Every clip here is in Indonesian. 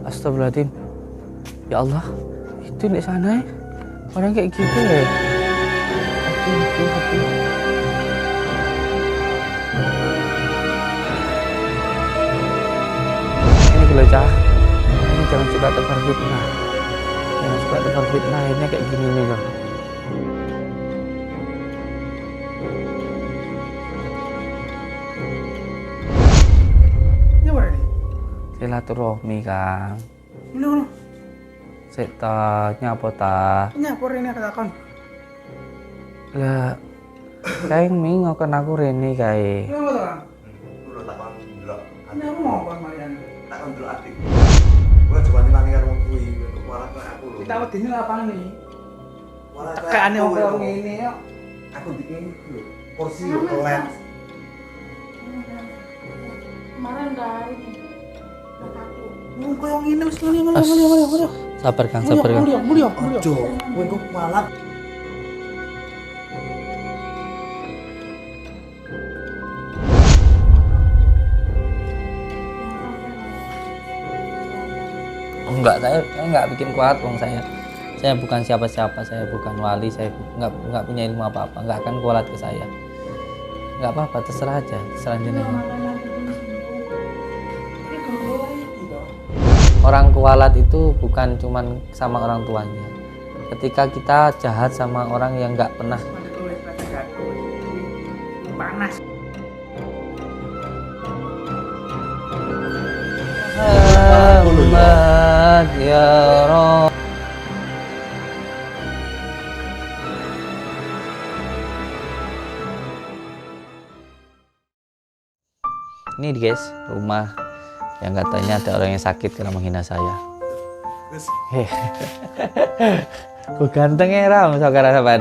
Astagfirullahaladzim. Ya Allah, itu di sana ya. Orang kayak gitu ya. Aduh. Ini gelecah. Ini jangan suka tebar fitnah. Jangan suka tebar fitnah. Akhirnya kayak gini nih loh. Ini apa ini? Silaturahmi Kang. Ini Sik ta nyapa ta? apa ini katakan? Lah kae mingo kan aku rene kae. Ini apa tuh? Kulo takon ndelok. Ini aku mau apa Marian? Takon ndelok adik. Kulo coba nilangi karo wong kuwi, kepala kaya aku lho. Kita wedi ini lapangan nih. Malah Tekane aku wong lho. ini ya. Aku bikin lho. Kursi lho kelet. Kemarin udah ini udah kaku. Wong koyo ngene wis ngene. Sabar Kang, sabar Kang. Mulia. Ojo, kowe kok malah Oh, enggak, saya enggak bikin kuat wong saya. Saya bukan siapa-siapa, saya bukan wali, saya enggak punya ilmu apa-apa, enggak akan kualat ke saya. Enggak apa-apa, terserah aja, terserah jenengan. Orang kualat itu bukan cuman sama orang tuanya. Ketika kita jahat sama orang yang enggak pernah Panas. Muhammad ya Rabb. Ini guys, rumah yang katanya ada orang yang sakit karena menghina saya. wis Bukan tengeram, saudara sahabat.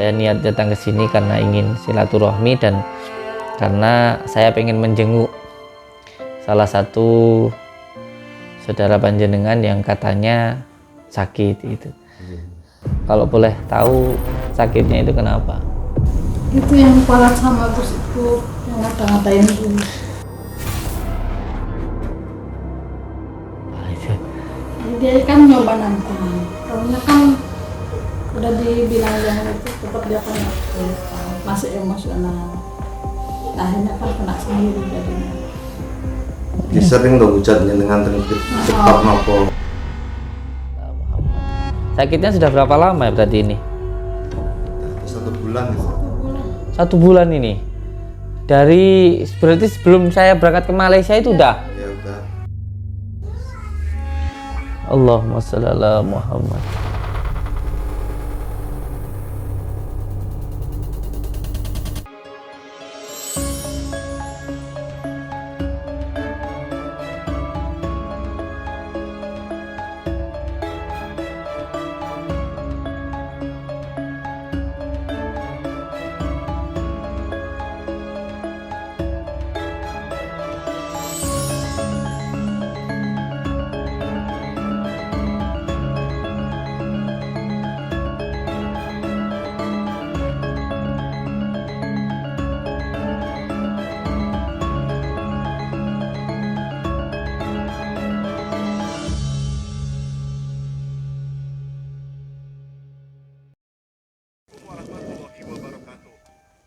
Saya niat datang ke sini karena ingin silaturahmi dan karena saya pengen menjenguk salah satu saudara panjenengan yang katanya sakit itu. Kalau boleh tahu sakitnya itu kenapa? Itu yang kualat sama terus itu yang ngata-ngatain itu. Dia kan nyoba nantang, karena kan udah dibilang jangan itu tetap dia kan masih emosional. Akhirnya kan kena sendiri jadinya. Ki sering lho hujat nyenengan teng cepat napa. Sakitnya sudah berapa lama ya berarti ini? 1 bulan gitu. 1 bulan ini. Dari berarti sebelum saya berangkat ke Malaysia itu udah. Ya udah. Allahumma shalli ala Muhammad. Warahmatullahi wabarakatuh.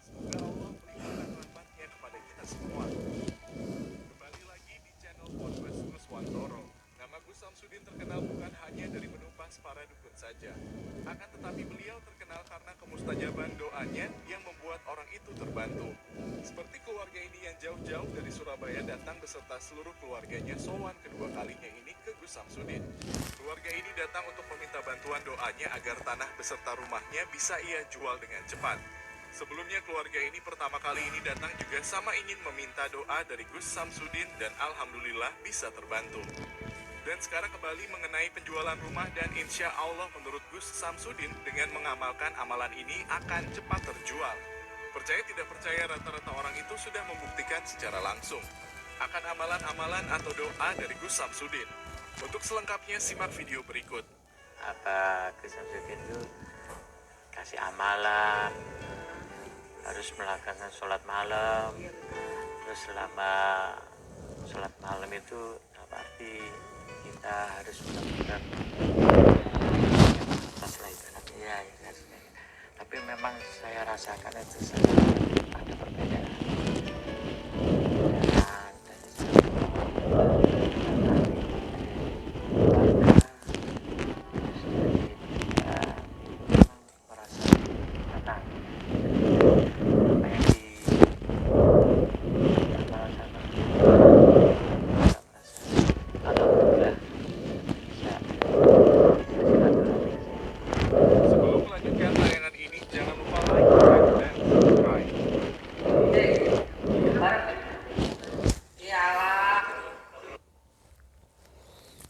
Semoga Allah berikan rahmatnya kepada kita semua. Kembali lagi di channel Podcast Gus Wantoro. Nama Gus Samsudin terkenal bukan hanya dari menumpas para dukun saja. Akan tetapi beliau terkenal karena kemustajaban doanya yang membuat orang itu terbantu. Seperti keluarga ini yang jauh-jauh dari Surabaya datang beserta seluruh keluarganya sowan kedua kalinya ini ke Gus Samsudin. Keluarga ini datang untuk meminta bantuan doanya agar tanah beserta rumahnya bisa ia jual dengan cepat. Sebelumnya keluarga ini pertama kali ini datang juga sama ingin meminta doa dari Gus Samsudin dan alhamdulillah bisa terbantu. Dan sekarang kembali mengenai penjualan rumah dan insya Allah menurut Gus Samsudin dengan mengamalkan amalan ini akan cepat terjual. Percaya tidak percaya rata-rata orang itu sudah membuktikan secara langsung akan amalan-amalan atau doa dari Gus Samsudin. Untuk selengkapnya simak video berikut. Apa Gus Samsudin itu kasih amalan, harus melakukan sholat malam. Terus selama sholat malam itu berarti kita harus melakukan setelah itu ya, tapi memang saya rasakan itu ada perbedaan. Sebelum melanjutkan tayangan ini, jangan lupa like, comment, dan subscribe.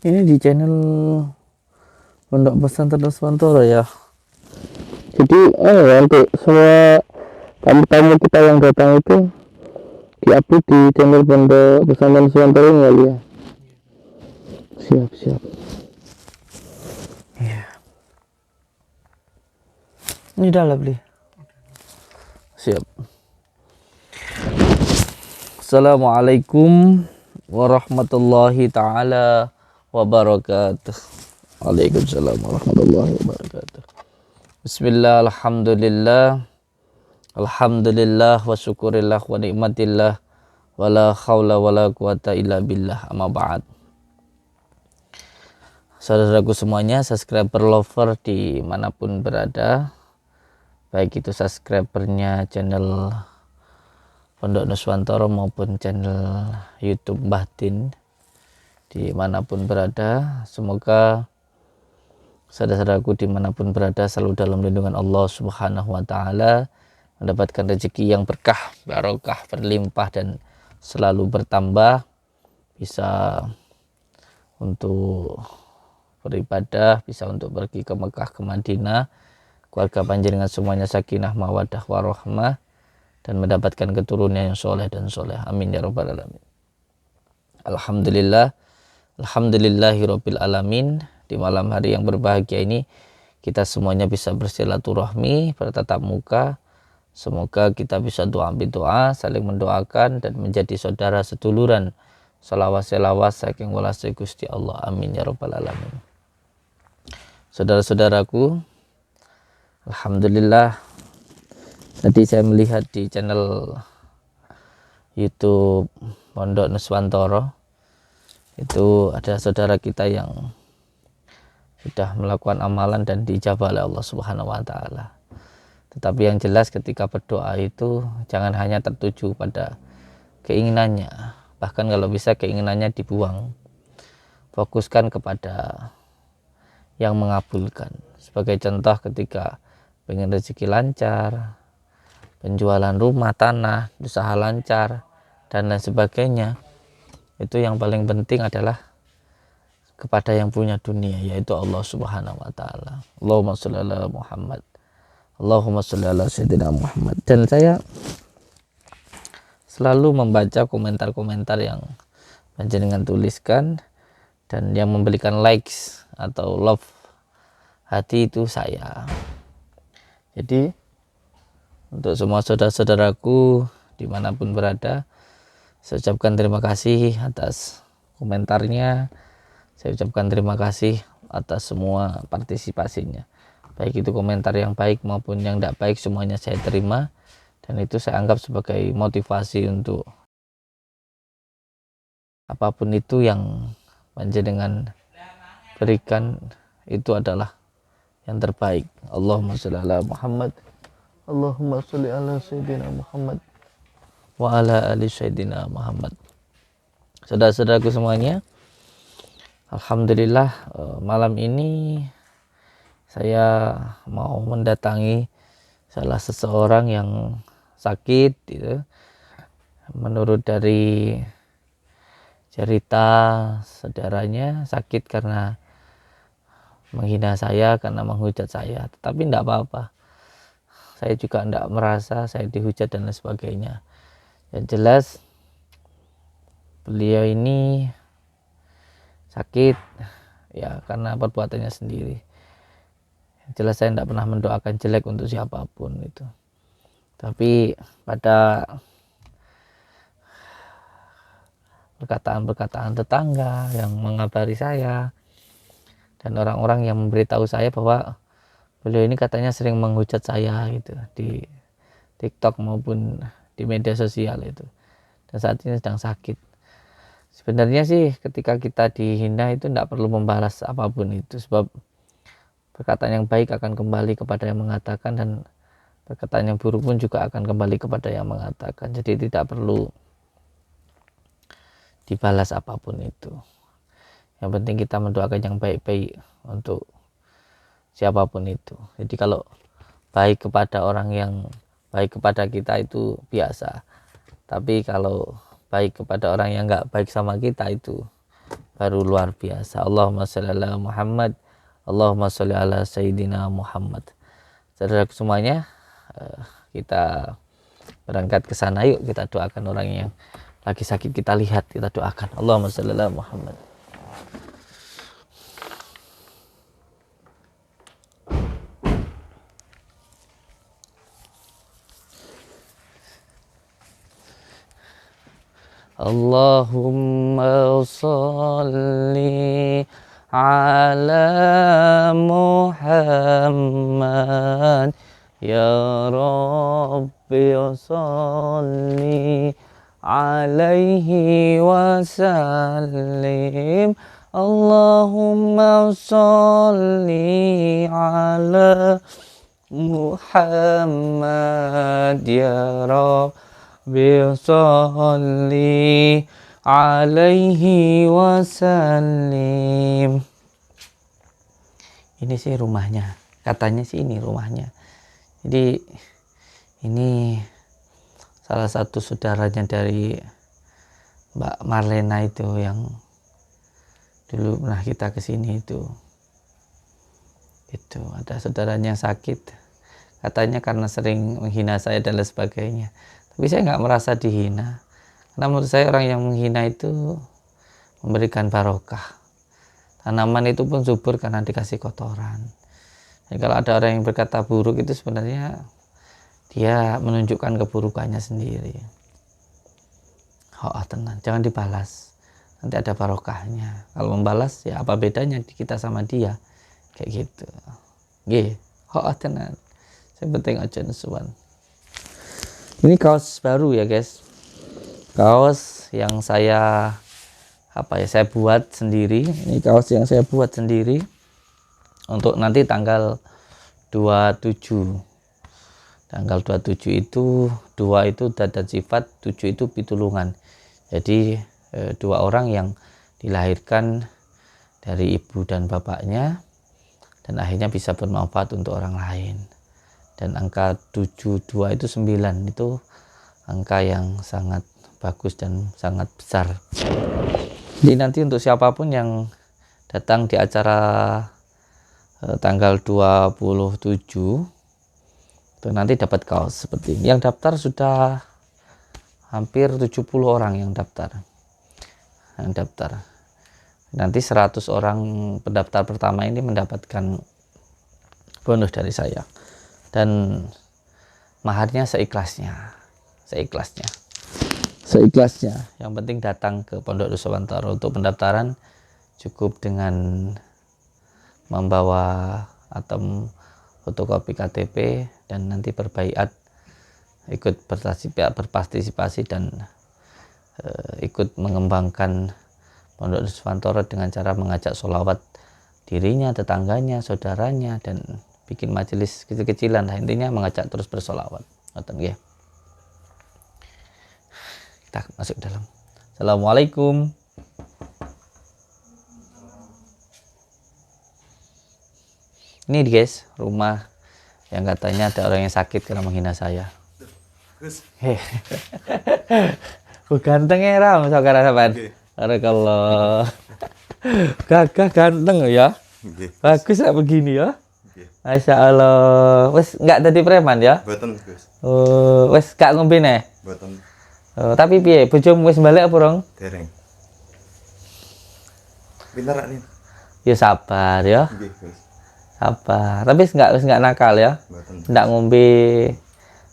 Ini di channel Pondok Pesantren Nuswantoro ya. Jadi untuk semua tamu-tamu kita yang datang itu di-upload di channel Pondok Pesantren Nuswantoro ya. Siap. Iya. Ini udah lah beli. Siap. Assalamualaikum warahmatullahi taala wabarakatuh. Waalaikumsalam warahmatullahi wabarakatuh. Bismillah, alhamdulillah wa syukurillah wa nikmatillah wa la khawla wa la quwata illa billah, amma ba'd. Saudaraku semuanya, subscriber lover dimanapun berada, baik itu subscribernya channel Pondok Nuswantoro maupun channel YouTube Mbah Tin, dimanapun berada, semoga saudara-saudaraku dimanapun berada selalu dalam lindungan Allah Subhanahu wa Ta'ala, mendapatkan rezeki yang berkah, barokah, berlimpah dan selalu bertambah, bisa untuk beribadah, bisa untuk pergi ke Mekah, ke Madinah, keluarga panjenengan semuanya sakinah mawaddah warahmah, dan mendapatkan keturunan yang soleh dan soleh. Amin ya rabbal alamin. Alhamdulillahirabbil alamin. Di malam hari yang berbahagia ini kita semuanya bisa bersilaturahmi, bertatap muka. Semoga kita bisa doa saling mendoakan dan menjadi saudara seduluran, selawas saking welase Gusti Allah. Amin ya rabbal alamin. Saudara-saudaraku, alhamdulillah, tadi saya melihat di channel YouTube Pondok Nuswantoro itu ada saudara kita yang sudah melakukan amalan dan dijabah oleh Allah Subhanahu wa Ta'ala. Tetapi yang jelas ketika berdoa itu jangan hanya tertuju pada keinginannya, bahkan kalau bisa keinginannya dibuang, fokuskan kepada yang mengabulkan. Sebagai contoh, ketika pengen rezeki lancar, penjualan rumah, tanah, usaha lancar, dan lain sebagainya, itu yang paling penting adalah kepada yang punya dunia, yaitu Allah Subhanahu wa Ta'ala. Allahumma sholli ala Muhammad, Allahumma sholli ala Sayyidina Muhammad. Dan saya selalu membaca komentar-komentar yang panjenengan tuliskan, dan yang memberikan likes atau love hati itu saya. Jadi untuk semua saudara-saudaraku dimanapun berada, saya ucapkan terima kasih atas komentarnya. Saya ucapkan terima kasih atas semua partisipasinya, baik itu komentar yang baik maupun yang tidak baik, semuanya saya terima, dan itu saya anggap sebagai motivasi untuk apapun itu yang panjenengan berikan, itu adalah yang terbaik. Allahumma sholli ala Muhammad, Allahumma sholli ala Sayyidina Muhammad wa ala ali Sayyidina Muhammad. Saudara-saudaraku semuanya, alhamdulillah malam ini saya mau mendatangi salah seseorang yang sakit gitu. Menurut dari cerita saudaranya, sakit karena menghina saya, karena menghujat saya. Tetapi tidak apa-apa, saya juga tidak merasa saya dihujat dan lain sebagainya. Yang jelas beliau ini sakit ya karena perbuatannya sendiri. Jelas saya tidak pernah mendoakan jelek untuk siapapun itu. Tapi pada perkataan-perkataan tetangga yang mengabari saya dan orang-orang yang memberitahu saya bahwa beliau ini katanya sering menghujat saya gitu di TikTok maupun di media sosial itu, dan saat ini sedang sakit. Sebenarnya sih ketika kita dihina itu tidak perlu membalas apapun itu, sebab perkataan yang baik akan kembali kepada yang mengatakan, dan perkataan yang buruk pun juga akan kembali kepada yang mengatakan. Jadi tidak perlu dibalas apapun itu. Yang penting kita mendoakan yang baik-baik untuk siapapun itu. Jadi kalau baik kepada orang yang baik kepada kita itu biasa, tapi kalau baik kepada orang yang nggak baik sama kita itu baru luar biasa. Allahumma sholli ala Muhammad, Allahumma sholli ala Sayyidina Muhammad. Saudara semuanya, kita berangkat ke sana, yuk kita doakan orang yang lagi sakit, kita lihat, kita doakan. Allahumma sholli ala Muhammad. Allahumma sholli ala Muhammad, ya Rabbi sholli alaihi wasallim. Allahumma sholli ala Muhammad, ya Rabbi Bisholli alaihi wasallim. Ini sih rumahnya, katanya sih ini rumahnya. Jadi ini salah satu saudaranya dari Mbak Marlena itu yang dulu pernah kita kesini itu ada saudaranya sakit, katanya karena sering menghina saya dan lain sebagainya. Tapi saya nggak merasa dihina, karena menurut saya orang yang menghina itu memberikan barokah. Tanaman itu pun subur karena dikasih kotoran. Jadi kalau ada orang yang berkata buruk itu sebenarnya dia menunjukkan keburukannya sendiri. Tenang, jangan dibalas, nanti ada barokahnya. Kalau membalas ya apa bedanya kita sama dia, kayak gitu. Tenang, saya penting aja nesuan. Ini kaos baru ya guys, kaos yang saya buat sendiri. Ini kaos yang saya buat sendiri untuk nanti tanggal 27 itu 2 itu dadat sifat, 7 itu pitulungan. Jadi 2 orang yang dilahirkan dari ibu dan bapaknya dan akhirnya bisa bermanfaat untuk orang lain. Dan angka 72 itu 9 itu angka yang sangat bagus dan sangat besar. Jadi nanti untuk siapapun yang datang di acara tanggal 27 itu nanti dapat kaos seperti ini. Yang daftar sudah hampir 70 orang yang daftar. Nanti 100 orang pendaftar pertama ini mendapatkan bonus dari saya. Dan maharnya seikhlasnya. Yang penting datang ke Pondok Nuswantoro. Untuk pendaftaran cukup dengan membawa atau fotokopi KTP dan nanti berbaiat, ikut berpartisipasi dan ikut mengembangkan Pondok Nuswantoro dengan cara mengajak sholawat dirinya, tetangganya, saudaranya, dan bikin majelis kecil-kecilan. Intinya mengajak terus bersolawat. Ya. Kita masuk dalam. Assalamualaikum. Ini guys, rumah yang katanya ada orang yang sakit karena menghina saya. Ganteng ya Ram, saudara sahabat. Barakallah. Gagah ganteng ya. Bagus lah begini ya. Masya Allah. Wes nggak tadi preman ya? Boten, Gus. Wes gak ngombe neh. Boten. Tapi piye? Bojomu wis balik apa rong? Dereng. Pinter nih. Ya sabar ya. Nggih, Gus. Sabar. Tapi nggak nakal ya. Mboten. Nggak ngombe.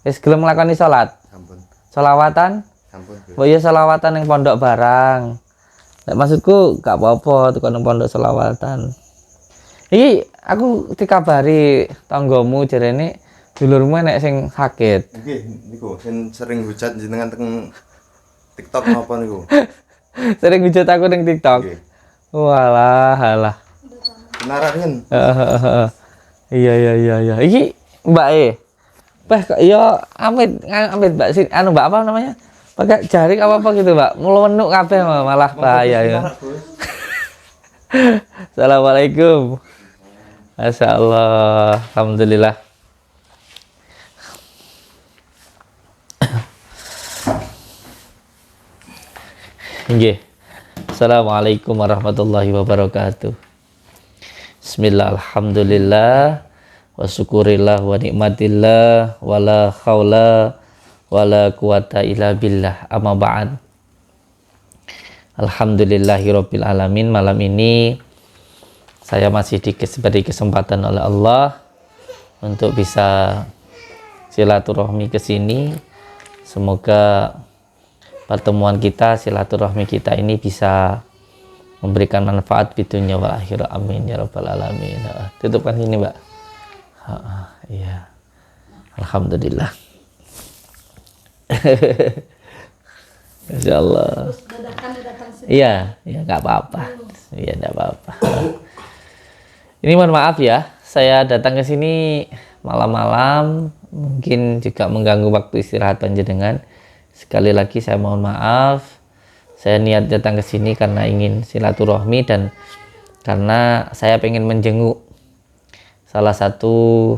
Wis gelem nglakoni salat. Sampun. Selawatan. Sampun. Gus. Mbok ya selawatan yang pondok barang. Nek maksudku gak apa-apa tuh nang pondok selawatan. Iki aku dikabari tanggamu jarene dulurmu nek sing sakit. Nggih, niku sing sering hujat jenengan teng TikTok napa niku? Sering hujat aku ning TikTok. Nggih. Walah, halah. Benaran. Iya. Iki Mbak E. Bah kok ya amit Mbak sih anu Mbak apa namanya? Pakai jaring apa gitu, Mbak. Melewenuk kabeh malah bahaya ya. Assalamualaikum. Masya Allah. Alhamdulillah. Nggih. Assalamualaikum warahmatullahi wabarakatuh. Bismillah, alhamdulillah, wa syukurillah wa nikmatillah, wala khawla wala quwata illa billah, amma ba'd. Alhamdulillahirabbil alamin. Malam ini saya masih diberi kesempatan oleh Allah untuk bisa silaturahmi ke sini. Semoga pertemuan kita, silaturahmi kita ini bisa memberikan manfaat di dunia wal akhirah. Amin ya rabbal alamin. Tutupkan sini, Mbak. Iya. Alhamdulillah. Masya Allah. Terus dadakan datang sini. Iya, nggak apa-apa. Iya, nggak apa-apa. Ini mohon maaf ya, saya datang ke sini malam-malam, mungkin juga mengganggu waktu istirahat panjenengan. Sekali lagi saya mohon maaf. Saya niat datang ke sini karena ingin silaturahmi dan karena saya pengen menjenguk salah satu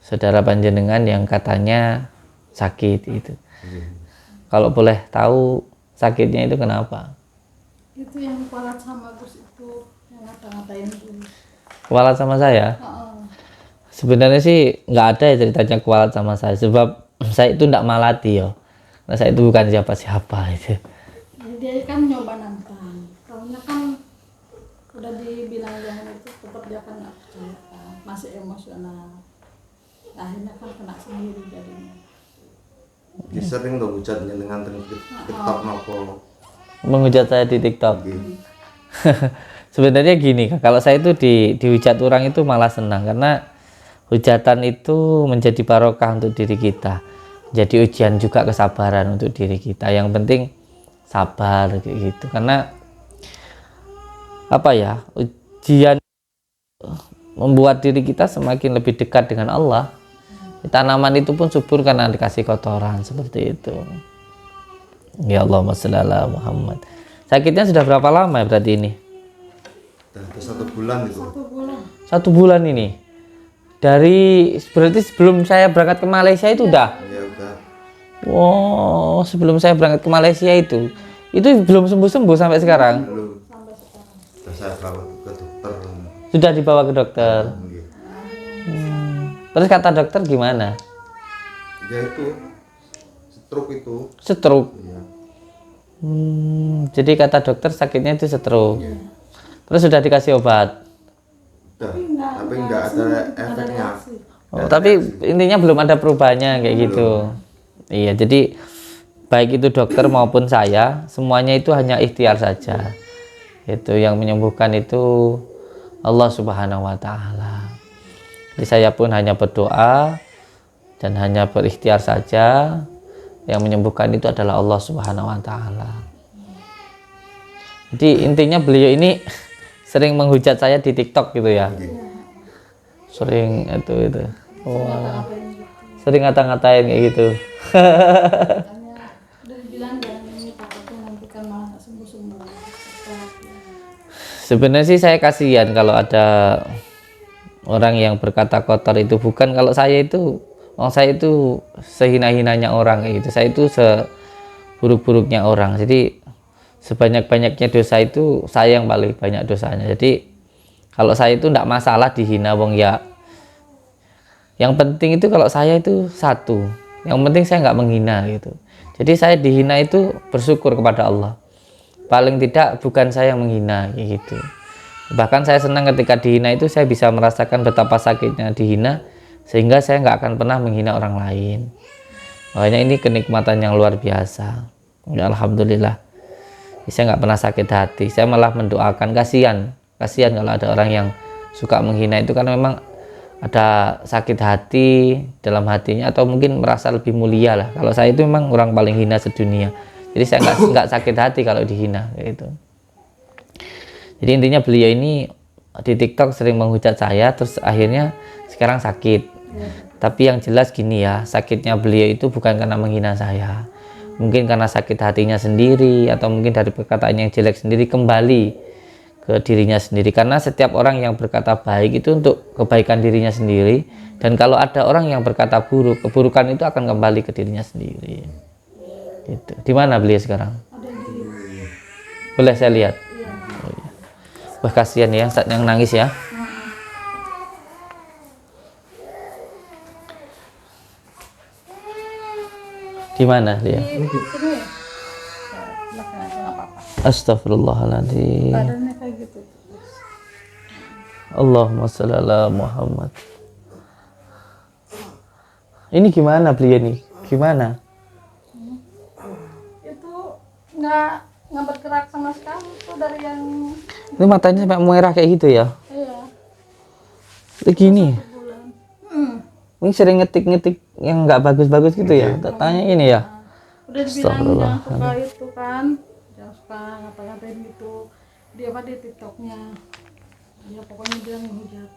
saudara panjenengan yang katanya sakit itu. Kalau boleh tahu sakitnya itu kenapa? Itu yang kualat sama Gus itu yang ngata-ngatain Gus. Kualat sama saya? Sebenarnya sih nggak ada ya ceritanya kualat sama saya, sebab saya itu nggak malati ya. Nah, saya itu bukan siapa-siapa itu. Jadi dia kan nyoba nantang. Taunya kan udah dibilang jangan itu tetap dia kan nggak percaya kan. Masih emosional. Akhirnya kan kena sendiri jadinya. Nggih sering to hujat jenengan teng TikTok napa? Menghujat saya di TikTok. Nggih. Sebenarnya gini, kalau saya itu dihujat orang itu malah senang karena hujatan itu menjadi barokah untuk diri kita. Jadi ujian juga kesabaran untuk diri kita. Yang penting sabar kayak gitu. Karena apa ya? Ujian membuat diri kita semakin lebih dekat dengan Allah. Tanaman itu pun subur karena dikasih kotoran seperti itu. Ya Allahumma sholli ala Muhammad. Sakitnya sudah berapa lama ya berarti ini? Sudah 1 bulan itu. 1 bulan. 1 bulan ini. Dari berarti sebelum saya berangkat ke Malaysia itu udah. Ya udah. Wow, sebelum saya berangkat ke Malaysia itu belum sembuh-sembuh sampai sekarang. Lalu sudah saya bawa ke dokter. Sudah dibawa ke dokter. Nggih. Terus kata dokter gimana? Ya itu stroke itu. Stroke. Iya. Jadi kata dokter sakitnya itu stroke. Iya. Terus sudah dikasih obat. Udah. Tapi enggak ada efeknya. Oh, tapi intinya belum ada perubahannya kayak gitu. Iya, jadi baik itu dokter maupun saya, semuanya itu hanya ikhtiar saja. Itu yang menyembuhkan itu Allah Subhanahu wa taala. Jadi saya pun hanya berdoa dan hanya berikhtiar saja. Yang menyembuhkan itu adalah Allah Subhanahu wa taala. Jadi intinya beliau ini sering menghujat saya di TikTok gitu ya. Sering itu. Wah. Sering ngata-ngatain kayak gitu. Makanya udah dibilang jangan ini takutnya nanti kan malah nggak sembuh-sembuh. Sebenarnya sih saya kasihan kalau ada orang yang berkata kotor itu. Bukan kalau saya itu sehina-hinanya orang kayak gitu. Saya itu seburuk-buruknya orang. Jadi sebanyak-banyaknya dosa itu saya yang paling banyak dosanya. Jadi kalau saya itu enggak masalah dihina wong ya. Yang penting itu kalau saya itu satu. Yang penting saya enggak menghina gitu. Jadi saya dihina itu bersyukur kepada Allah. Paling tidak bukan saya yang menghina kayak gitu. Bahkan saya senang ketika dihina itu saya bisa merasakan betapa sakitnya dihina, sehingga saya nggak akan pernah menghina orang lain. Makanya ini kenikmatan yang luar biasa. Ya, alhamdulillah. Saya nggak pernah sakit hati. Saya malah mendoakan, kasihan kalau ada orang yang suka menghina itu, karena memang ada sakit hati dalam hatinya, atau mungkin merasa lebih mulia lah. Kalau saya itu memang orang paling hina sedunia. Jadi saya nggak sakit hati kalau dihina gitu. Jadi intinya beliau ini di TikTok sering menghujat saya, terus akhirnya sekarang sakit. Tapi yang jelas gini ya, sakitnya beliau itu bukan karena menghina saya. Mungkin karena sakit hatinya sendiri, atau mungkin dari perkataan yang jelek sendiri kembali ke dirinya sendiri. Karena setiap orang yang berkata baik itu untuk kebaikan dirinya sendiri. Dan kalau ada orang yang berkata buruk, keburukan itu akan kembali ke dirinya sendiri. Gitu. Di mana beliau sekarang? Boleh saya lihat? Oh, iya. Wah, kasihan ya yang nangis ya. Di mana dia? Di sini. Belakang aja nggak apa-apa. Astagfirullahaladzim. Badannya kayak gitu. Allahumma sholli ala Muhammad. Ini gimana beliau nih? Gimana? Itu nggak bergerak sama sekali tuh dari yang Ini matanya sampai merah kayak gitu ya? iya Itu gini. bulan. Ini sering ngetik-ngetik yang nggak bagus-bagus gitu ya? Tanya ini ya? Udah dibilang Astagfirullah. jangan suka itu kan, jangan suka ngata-ngatain gitu. Dia apa di TikToknya? Ya pokoknya dia menghujat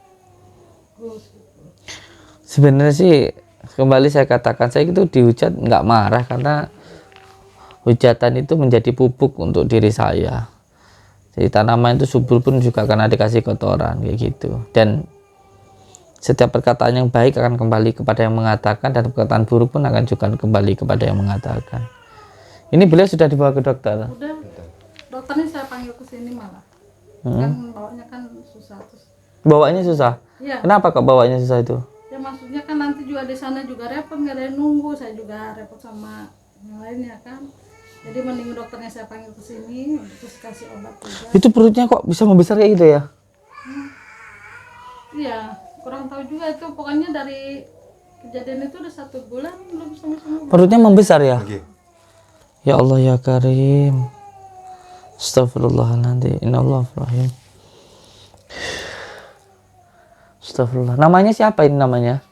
terus gitu. Sebenarnya sih kembali saya katakan, saya itu dihujat nggak marah, karena hujatan itu menjadi pupuk untuk diri saya. Jadi tanaman itu subur pun juga karena dikasih kotoran kayak gitu. Dan setiap perkataan yang baik akan kembali kepada yang mengatakan, dan perkataan buruk pun akan juga kembali kepada yang mengatakan. Ini beliau sudah dibawa ke dokter. Udah dokternya saya panggil ke sini malah. Kan bawanya kan susah terus. Bawanya susah. Iya. Kenapa kok bawanya susah itu? Ya maksudnya kan nanti juga di sana juga repot, nggak ada yang nunggu, saya juga repot sama yang lainnya kan. Jadi mending dokternya saya panggil ke sini terus kasih obat juga. Itu perutnya kok bisa membesar kayak gitu ya? Iya, kurang tahu juga itu. Pokoknya dari kejadian itu udah 1 bulan belum sama-sama. Perutnya membesar ya? Oke. Ya Allah ya Karim. Astagfirullahaladzim. Innallaha rahim. Astagfirullah. Namanya siapa ini namanya?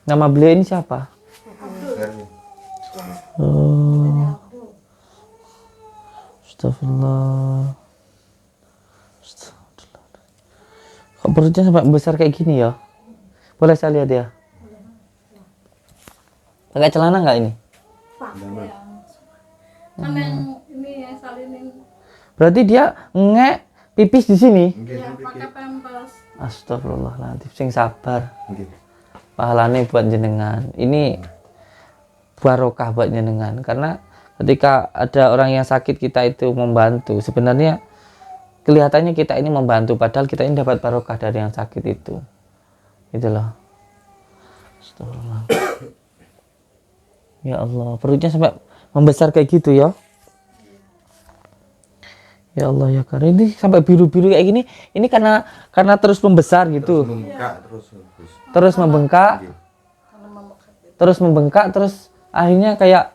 Nama beliau ini siapa? Oh. Astagfirullah. Astagfirullah. Kok perutnya sampai besar kayak gini ya? Boleh saya lihat ya? Pakai celana nggak ini? Kan yang ini yang salinin Berarti dia ngek pipis di sini. ya pakai pampers. Astagfirullahaladzim. Sing sabar. Oke. Pahalane buat jenengan. Ini barokah buat jenengan, karena ketika ada orang yang sakit kita itu membantu, sebenarnya kelihatannya kita ini membantu, padahal kita ini dapat barokah dari yang sakit itu. Gitu loh. Astagfirullah. Ya Allah, perutnya sampai membesar kayak gitu ya. Ya Allah ya Karim, ini sampai biru-biru kayak gini, ini karena terus membesar gitu. Membengkak terus. Terus membengkak, terus membengkak, terus akhirnya kayak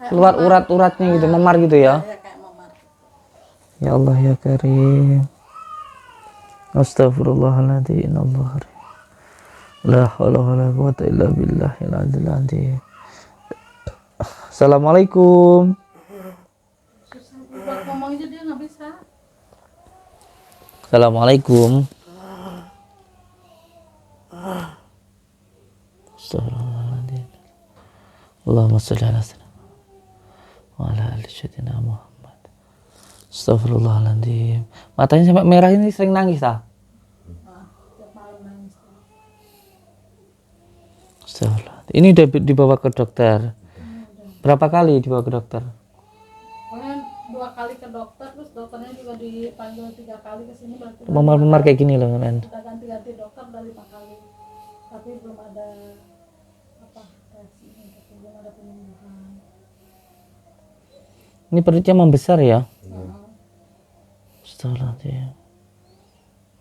keluar urat-uratnya gitu, memar gitu ya. Ya kayak memar. Ya Allah ya Karim. Astagfirullahaladzim. Innallaha la haula wala quwwata illa billahil adzim azim. Assalamualaikum. Susah buat ngomong aja dia nggak bisa. Assalamualaikum. Astagfirullahaladzim. Allahumma sholli ala sayyidina wa ala ali sayyidina Muhammad. Astagfirullahaladzim. Matanya sampai merah, ini sering nangis ah. Tiap malam nangis. Astagfirullahaladzim. Ini udah dibawa ke dokter. Berapa kali dibawa ke dokter? Pokoknya 2 kali ke dokter, terus dokternya juga dipanggil 3 kali ke sini, berarti Memar-memar kayak gini loh kan. udah ganti-ganti dokter udah 5 kali. Tapi belum ada apa reaksinya, gitu. Belum ada penyembuhan. Ini perutnya membesar ya. Astagfirullahaladzim.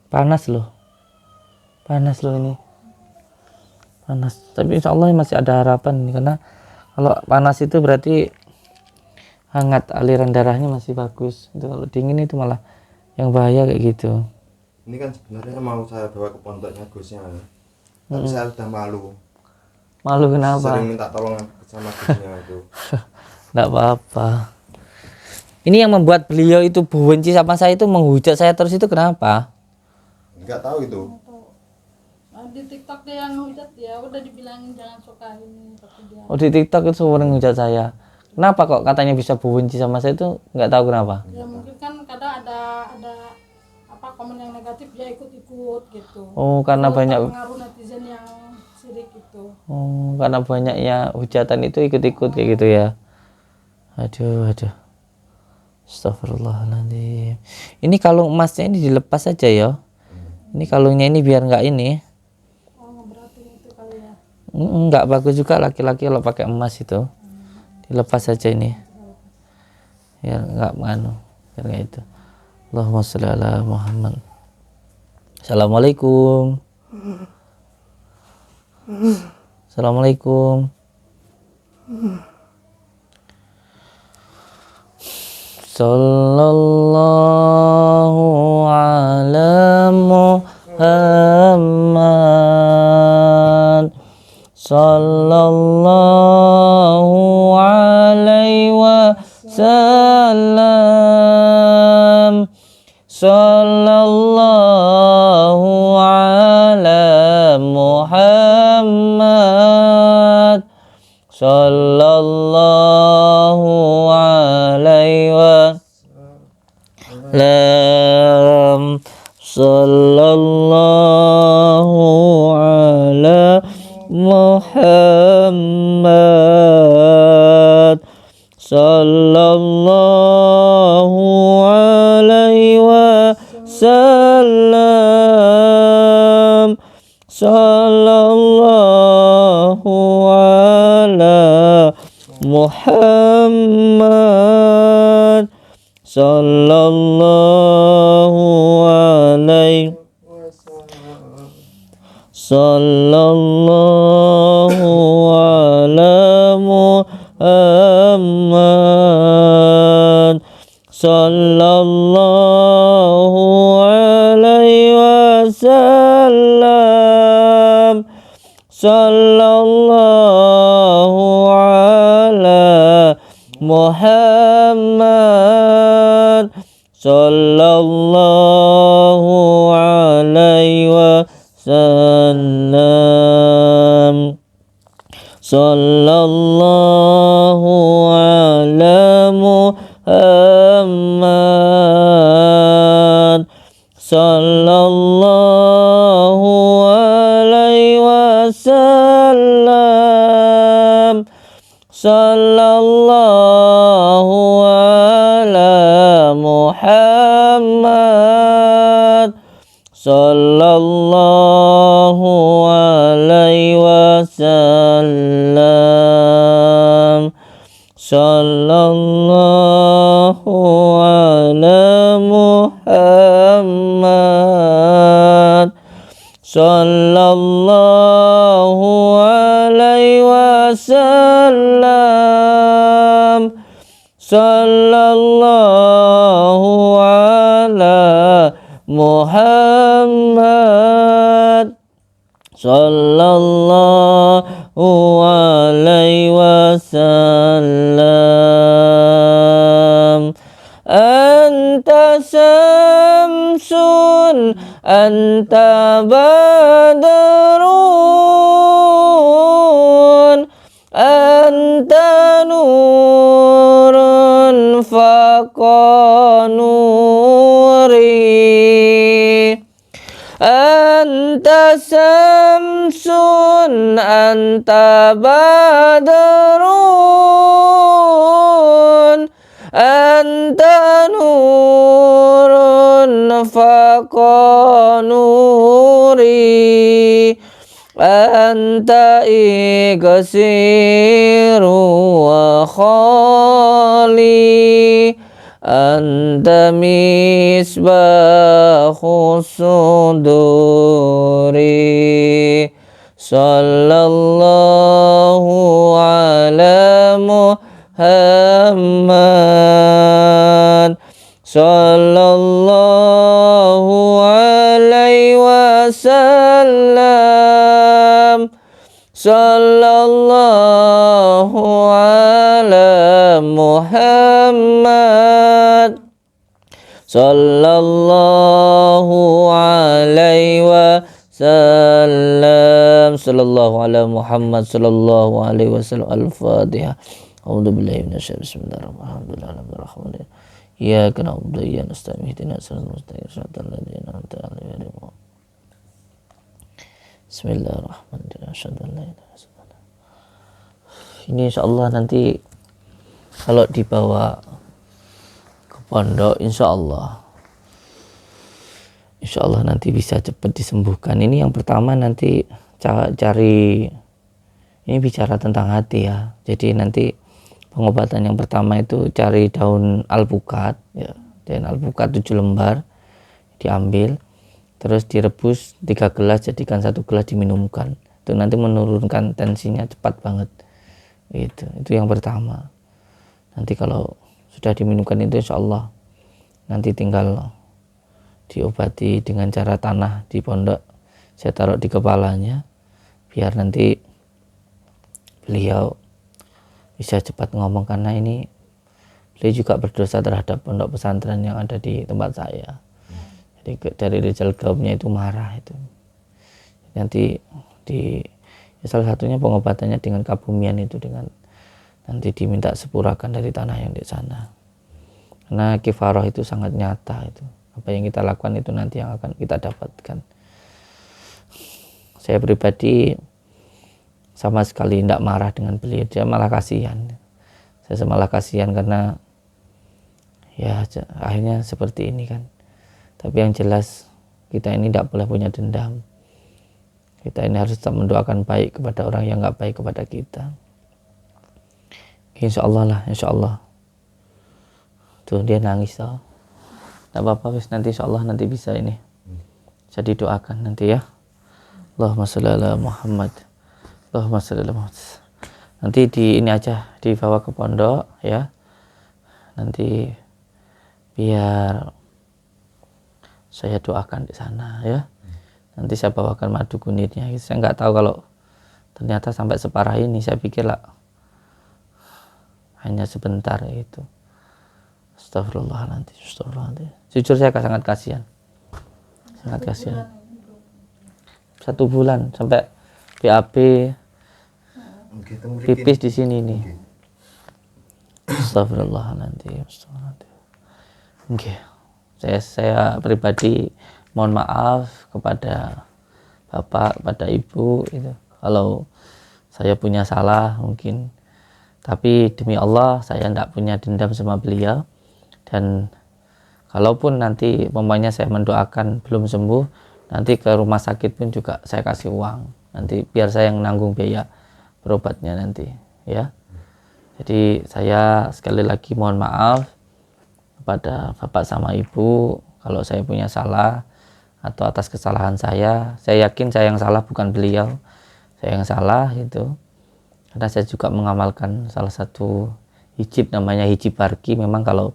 Panas loh ini, panas. Tapi insya Allah masih ada harapan nih, karena kalau panas itu berarti hangat, aliran darahnya masih bagus. Itu kalau dingin itu malah yang bahaya kayak gitu. Ini kan sebenarnya mau saya bawa ke pondoknya Gusnya, tapi saya sudah malu. Malu kenapa? Sering minta tolong sama Gusnya itu. Nggak apa-apa. Ini yang membuat beliau itu benci sama saya, itu menghujat saya terus, itu kenapa? Enggak tahu itu. Nah, di TikTok dia yang hujat, ya udah dibilangin jangan suka ini, tapi dia Oh, di TikTok itu sering hujat saya. Kenapa kok katanya bisa benci sama saya, itu nggak tahu kenapa. ya mungkin kan kadang ada apa komen yang negatif dia ikut-ikut gitu. Oh, karena Terus banyak. pengaruh netizen yang sirik gitu. Oh, karena banyaknya hujatan itu ikut-ikut kayak gitu ya. Aduh. Astagfirullahaladzim. Ini kalung emasnya ini dilepas saja ya. Ini kalungnya ini biar nggak ini. Oh, ngeberatin itu kali ya. Nggak bagus juga laki-laki kalau pakai emas itu. Dilepas saja ini. Biar nggak biar nggak itu. Allahumma sholli ala Muhammad. Assalamualaikum. Assalamualaikum. Sallallahu ala Muhammad. Sallallahu alaihi wasallam. Sallallahu ala Muhammad. Sallallahu alaihi wasallam. Sallallahu ala Muhammad. Sallallahu alaihi wasallam. Sallallahu ala Muhammad. Sallallahu alaihi Sallallahu ala Muhammad. Sallallahu alaihi wasallam. Sallallahu ala Muhammad. Sallallahu alaihi wasallam. Sallallahu ala Muhammad. Sallallahu alaihi wasallam. Sallallahu ala Muhammad. Sallallahu alaihi wasallam. Sallallahu ala Muhammad. Sallallahu alaihi wasallam. Sallallahu ala Muhammad. Sallallahu alaihi wasallam. Anta samsun, anta badrun, anta nurun faqa nuri. Anta samsun, anta badrun, anta nurun faqa nuri. Anta iqsiru wa khali, anta misbahus suduri. Sallallahu ala Muhammad, sallallahu alaihi wasallam, sallallahu ala Muhammad, sallallahu alaihi wasallam, sallallahu ala Muhammad, sallallahu alaihi wasallam. Al-Fatihah. A'udzu billahi minasyaitonir rajim. Bismillahirrahmanirrahim. Iyyaka na'budu wa iyyaka nasta'in. Ihdinas siratal mustaqim. Siratal ladzina an'amta 'alaihim. Bismillahirrahmanirrahim. Asyhadu an la ilaha illallah. Ini insyaallah nanti kalau dibawa ke pondok insyaallah nanti bisa cepat disembuhkan. Ini yang pertama nanti cari, ini bicara tentang hati ya. Jadi nanti pengobatan yang pertama itu cari daun alpukat ya, daun alpukat 7 lembar diambil, terus direbus 3 gelas, jadikan 1 gelas diminumkan. Itu nanti menurunkan tensinya cepat banget. Itu yang pertama. Nanti kalau sudah diminumkan itu insyaallah nanti tinggal diobati dengan cara tanah di pondok. Saya taruh di kepalanya biar nanti beliau bisa cepat ngomong, karena ini beliau juga berdosa terhadap pondok pesantren yang ada di tempat saya. Jadi dari Rizal Gaumnya itu marah itu. Nanti salah satunya pengobatannya dengan kabumian itu, dengan nanti diminta sepurakan dari tanah yang di sana. Karena kifarah itu sangat nyata itu. Apa yang kita lakukan itu nanti yang akan kita dapatkan. Saya pribadi sama sekali tidak marah dengan beliau, dia malah kasihan. Saya malah kasihan karena ya akhirnya seperti ini kan. Tapi yang jelas kita ini tidak boleh punya dendam. Kita ini harus tetap mendoakan baik kepada orang yang nggak baik kepada kita. Insya Allah lah, insya Allah. Tuh dia nangis tau. Tidak apa-apa, nanti insya Allah nanti bisa ini. Bisa didoakan nanti ya. Allahumma sholli ala Muhammad. Allahumma sholli ala Muhammad. Nanti ini aja dibawa ke pondok ya. Nanti biar saya doakan di sana ya. Nanti saya bawakan madu kunirnya. Saya nggak tahu kalau ternyata sampai separah ini. Saya pikir lah hanya sebentar itu. Astagfirullah nanti. Jujur saya sangat kasihan. Sangat kasihan. 1 bulan sampai BAB pipis di sini nih. Astagfirullah nanti. Okay. Saya pribadi mohon maaf kepada bapak, kepada ibu itu. Kalau saya punya salah mungkin, tapi demi Allah saya tidak punya dendam sama beliau. Dan kalaupun nanti umpamanya saya mendoakan belum sembuh, nanti ke rumah sakit pun juga saya kasih uang. Nanti biar saya yang nanggung biaya berobatnya nanti ya. Jadi saya sekali lagi mohon maaf kepada bapak sama ibu kalau saya punya salah atau atas kesalahan saya. Saya yakin saya yang salah, bukan beliau. Saya yang salah itu. Karena saya juga mengamalkan salah satu hijab namanya hijab barki. Memang kalau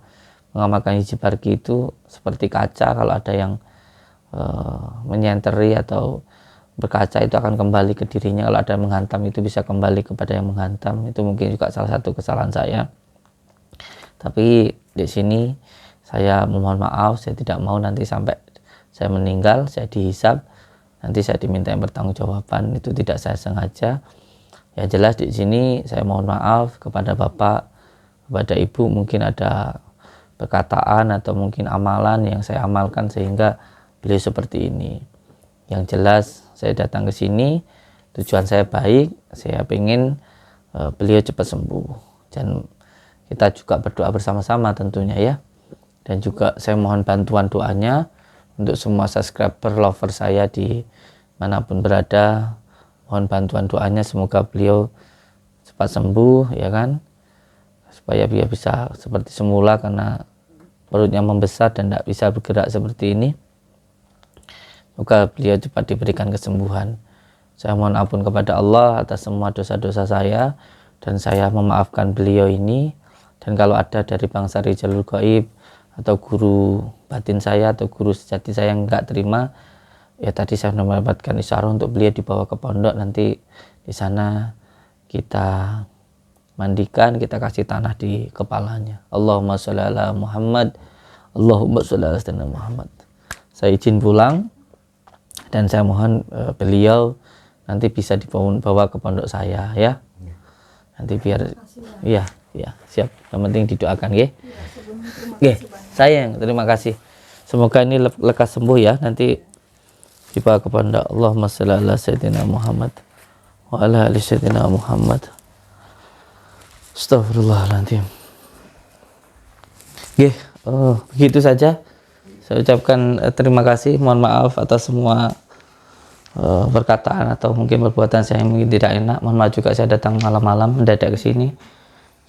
mengamalkan hijab barki itu seperti kaca, kalau ada yang menyenteri atau berkaca itu akan kembali ke dirinya. Kalau ada yang menghantam itu bisa kembali kepada yang menghantam. Itu mungkin juga salah satu kesalahan saya. Tapi di sini saya memohon maaf, saya tidak mau nanti sampai saya meninggal, saya dihisab, nanti saya diminta yang bertanggungjawaban. Itu tidak saya sengaja. Ya jelas di sini saya mohon maaf kepada bapak, kepada ibu, mungkin ada perkataan atau mungkin amalan yang saya amalkan sehingga beliau seperti ini. Yang jelas saya datang ke sini tujuan saya baik, saya ingin beliau cepat sembuh, dan kita juga berdoa bersama-sama tentunya ya. Dan juga saya mohon bantuan doanya untuk semua subscriber lover saya di manapun berada. Mohon bantuan doanya semoga beliau cepat sembuh ya kan, supaya dia bisa seperti semula, karena perutnya membesar dan tidak bisa bergerak seperti ini. Semoga beliau cepat diberikan kesembuhan. Saya mohon ampun kepada Allah atas semua dosa-dosa saya, dan saya memaafkan beliau ini. Dan kalau ada dari bangsa Rijalul Gaib atau guru batin saya atau guru sejati saya yang nggak terima, ya tadi saya sudah mendapatkan isyarat untuk beliau dibawa ke pondok. Nanti di sana kita mandikan, kita kasih tanah di kepalanya. Allahumma sholli ala Muhammad, Allahumma sholli ala sayyidina Muhammad. Saya izin pulang, dan saya mohon beliau nanti bisa dibawa ke pondok saya ya. Nanti biar iya siap. Yang penting didoakan ya. Sayang, terima kasih. Semoga ini lekas sembuh ya. Nanti dibawa ke pondok. Allahumma sholli ala sayyidina Muhammad wa ala ali sayyidina Muhammad. Astagfirullahaladzim. Begitu saja. Saya ucapkan terima kasih. Mohon maaf atas semua perkataan atau mungkin perbuatan saya yang mungkin tidak enak. Mohon maaf juga saya datang malam-malam mendadak ke sini.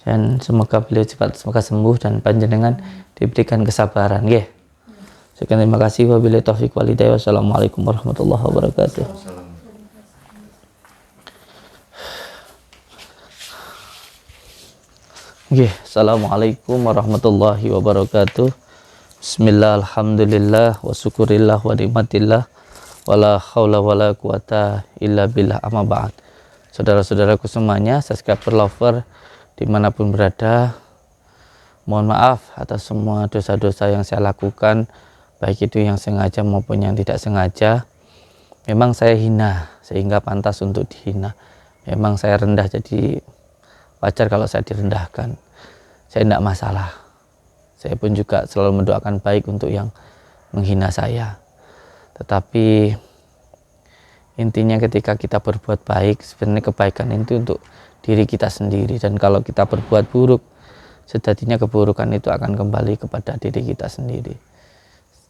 Dan semoga beliau semoga sembuh dan panjenengan diberikan kesabaran. Sekian, terima kasih. Wabillahi taufiq wal hidayah. Wassalamualaikum warahmatullahi wabarakatuh. Assalamualaikum warahmatullahi wabarakatuh. Bismillah, alhamdulillah, wa syukurillah, wa nikmatillah, wala haula wala quwata illa billah, amma ba'd. Saudara-saudaraku semuanya, subscriber lover dimanapun berada, mohon maaf atas semua dosa-dosa yang saya lakukan, baik itu yang sengaja maupun yang tidak sengaja. Memang saya hina sehingga pantas untuk dihina. Memang saya rendah, jadi wajar kalau saya direndahkan. Saya tidak masalah. Saya pun juga selalu mendoakan baik untuk yang menghina saya. Tetapi intinya ketika kita berbuat baik, sebenarnya kebaikan itu untuk diri kita sendiri. Dan kalau kita berbuat buruk, sejatinya keburukan itu akan kembali kepada diri kita sendiri.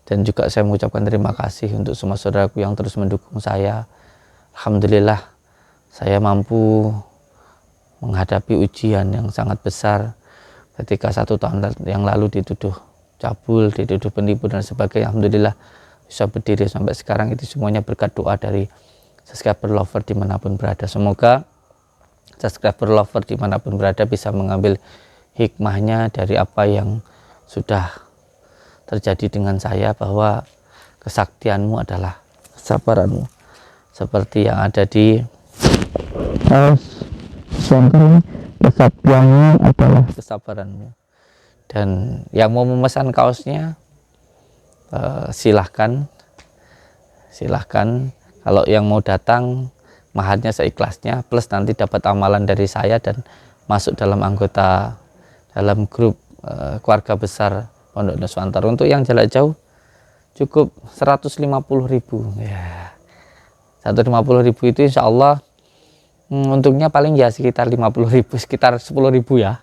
Dan juga saya mengucapkan terima kasih untuk semua saudaraku yang terus mendukung saya. Alhamdulillah, saya mampu menghadapi ujian yang sangat besar ketika 1 tahun yang lalu dituduh cabul, dituduh penipu dan sebagainya. Alhamdulillah bisa berdiri sampai sekarang, itu semuanya berkat doa dari subscriber lover dimanapun berada. Semoga subscriber lover dimanapun berada bisa mengambil hikmahnya dari apa yang sudah terjadi dengan saya, bahwa kesaktianmu adalah kesabaranmu, seperti yang ada di kesaktianmu adalah kesabaranmu. Dan yang mau memesan kaosnya silahkan. Kalau yang mau datang, maharnya seikhlasnya, plus nanti dapat amalan dari saya dan masuk dalam anggota dalam grup keluarga besar Pondok Nuswantara. Untuk yang jarak jauh cukup 150.000 ya. 150.000 itu insya Allah untungnya paling ya sekitar 50.000, sekitar 10.000 ya,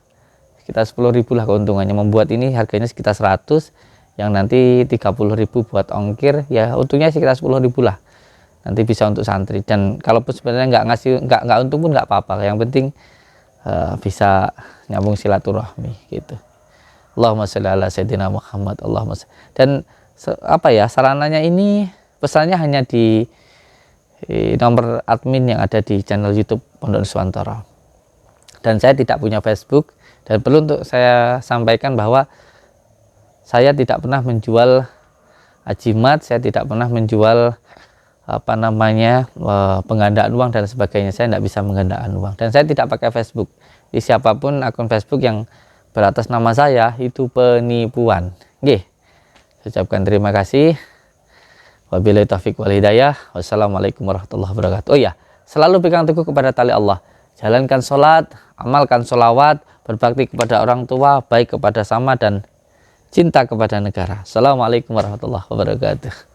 sekitar 10.000 lah keuntungannya. Membuat ini harganya sekitar 100, yang nanti 30.000 buat ongkir, ya untungnya sekitar 10.000 lah, nanti bisa untuk santri. Dan kalaupun sebenarnya nggak untung pun nggak apa-apa, yang penting bisa nyambung silaturahmi gitu. Allahumma sholli ala sayyidina Muhammad. Allahumma sholli. Dan sarananya ini pesannya hanya di nomor admin yang ada di channel YouTube Pondok Nuswantara. Dan saya tidak punya Facebook, dan perlu untuk saya sampaikan bahwa saya tidak pernah menjual ajimat, saya tidak pernah menjual penggandaan uang dan sebagainya. Saya tidak bisa menggandaan uang, dan saya tidak pakai Facebook. Jadi siapapun akun Facebook yang beratas nama saya itu penipuan. Saya ucapkan terima kasih. Wabillahi taufiq wal hidayah. Wassalamualaikum warahmatullahi wabarakatuh. Oh ya, selalu pegang teguh kepada tali Allah. Jalankan sholat, amalkan sholawat, berbakti kepada orang tua, baik kepada sama, dan cinta kepada negara. Assalamualaikum warahmatullahi wabarakatuh.